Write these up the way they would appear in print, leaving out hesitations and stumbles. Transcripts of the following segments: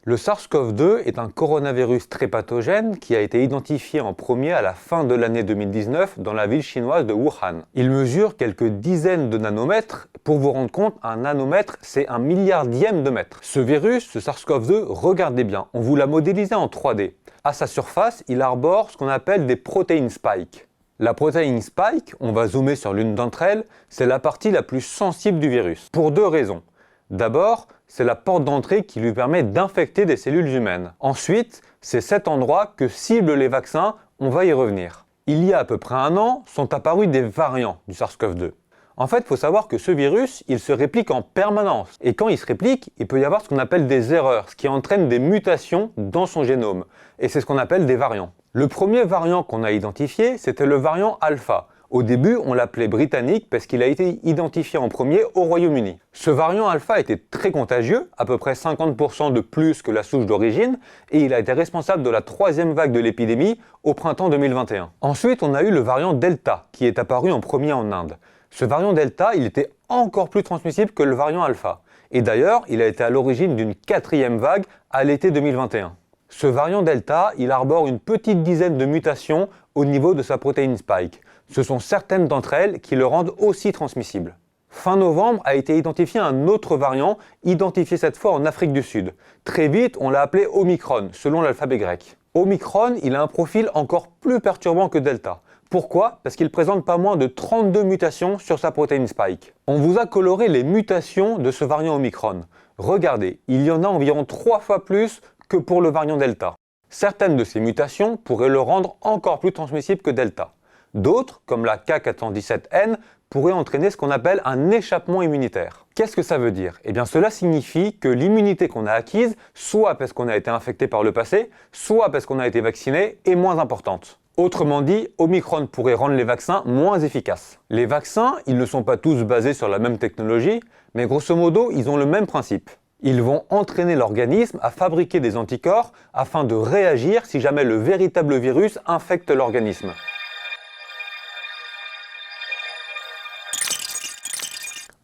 Le SARS-CoV-2 est un coronavirus très pathogène qui a été identifié en premier à la fin de l'année 2019 dans la ville chinoise de Wuhan. Il mesure quelques dizaines de nanomètres. Pour vous rendre compte, un nanomètre, c'est un milliardième de mètre. Ce virus, ce SARS-CoV-2, regardez bien, on vous l'a modélisé en 3D. À sa surface, il arbore ce qu'on appelle des protéines spike. La protéine spike, on va zoomer sur l'une d'entre elles, c'est la partie la plus sensible du virus, pour deux raisons. D'abord, c'est la porte d'entrée qui lui permet d'infecter des cellules humaines. Ensuite, c'est cet endroit que ciblent les vaccins, on va y revenir. Il y a à peu près un an, sont apparus des variants du SARS-CoV-2. En fait, il faut savoir que ce virus, il se réplique en permanence. Et quand il se réplique, il peut y avoir ce qu'on appelle des erreurs, ce qui entraîne des mutations dans son génome. Et c'est ce qu'on appelle des variants. Le premier variant qu'on a identifié, c'était le variant alpha. Au début, on l'appelait britannique parce qu'il a été identifié en premier au Royaume-Uni. Ce variant alpha était très contagieux, à peu près 50% de plus que la souche d'origine, et il a été responsable de la troisième vague de l'épidémie au printemps 2021. Ensuite, on a eu le variant delta, qui est apparu en premier en Inde. Ce variant delta, il était encore plus transmissible que le variant alpha. Et d'ailleurs, il a été à l'origine d'une quatrième vague à l'été 2021. Ce variant delta, il arbore une petite dizaine de mutations au niveau de sa protéine spike. Ce sont certaines d'entre elles qui le rendent aussi transmissible. Fin novembre a été identifié un autre variant, identifié cette fois en Afrique du Sud. Très vite, on l'a appelé Omicron, selon l'alphabet grec. Omicron, il a un profil encore plus perturbant que Delta. Pourquoi ? Parce qu'il présente pas moins de 32 mutations sur sa protéine spike. On vous a coloré les mutations de ce variant Omicron. Regardez, il y en a environ 3 fois plus que pour le variant Delta. Certaines de ces mutations pourraient le rendre encore plus transmissible que Delta. D'autres, comme la K417N, pourraient entraîner ce qu'on appelle un échappement immunitaire. Qu'est-ce que ça veut dire ? Eh bien, cela signifie que l'immunité qu'on a acquise, soit parce qu'on a été infecté par le passé, soit parce qu'on a été vacciné, est moins importante. Autrement dit, Omicron pourrait rendre les vaccins moins efficaces. Les vaccins, ils ne sont pas tous basés sur la même technologie, mais grosso modo, ils ont le même principe. Ils vont entraîner l'organisme à fabriquer des anticorps afin de réagir si jamais le véritable virus infecte l'organisme.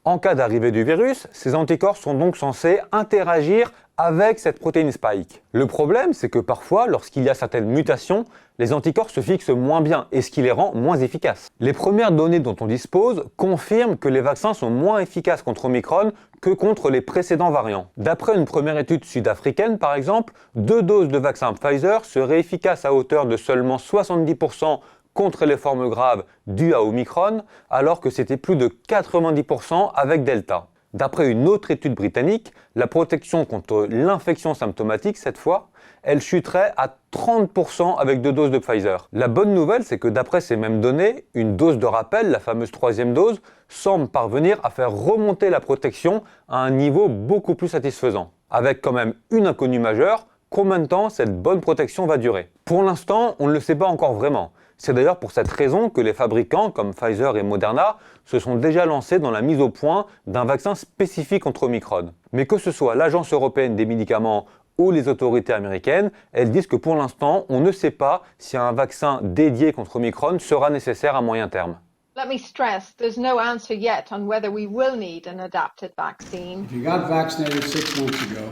En cas d'arrivée du virus, ces anticorps sont donc censés interagir avec cette protéine spike. Le problème, c'est que parfois, lorsqu'il y a certaines mutations, les anticorps se fixent moins bien et ce qui les rend moins efficaces. Les premières données dont on dispose confirment que les vaccins sont moins efficaces contre Omicron que contre les précédents variants. D'après une première étude sud-africaine, par exemple, 2 doses de vaccin Pfizer seraient efficaces à hauteur de seulement 70% contre les formes graves dues à Omicron, alors que c'était plus de 90% avec Delta. D'après une autre étude britannique, la protection contre l'infection symptomatique, cette fois, elle chuterait à 30% avec 2 doses de Pfizer. La bonne nouvelle, c'est que d'après ces mêmes données, une dose de rappel, la fameuse 3e dose, semble parvenir à faire remonter la protection à un niveau beaucoup plus satisfaisant. Avec quand même une inconnue majeure, combien de temps cette bonne protection va durer ? Pour l'instant, on ne le sait pas encore vraiment. C'est d'ailleurs pour cette raison que les fabricants comme Pfizer et Moderna se sont déjà lancés dans la mise au point d'un vaccin spécifique contre Omicron. Mais que ce soit l'Agence européenne des médicaments ou les autorités américaines, elles disent que pour l'instant, on ne sait pas si un vaccin dédié contre Omicron sera nécessaire à moyen terme. Let me stress, there's no answer yet on whether we will need an adapted vaccine. If you got vaccinated 6 months ago,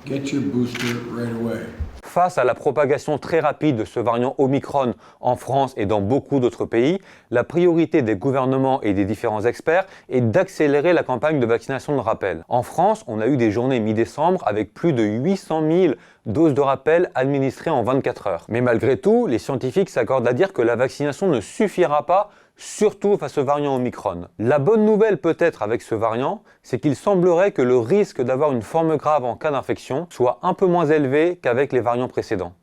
get your booster right away. Face à la propagation très rapide de ce variant Omicron en France et dans beaucoup d'autres pays, la priorité des gouvernements et des différents experts est d'accélérer la campagne de vaccination de rappel. En France, on a eu des journées mi-décembre avec plus de 800 000 doses de rappel administrées en 24 heures. Mais malgré tout, les scientifiques s'accordent à dire que la vaccination ne suffira pas, surtout face au variant Omicron. La bonne nouvelle peut-être avec ce variant, c'est qu'il semblerait que le risque d'avoir une forme grave en cas d'infection soit un peu moins élevé qu'avec les variants précédents.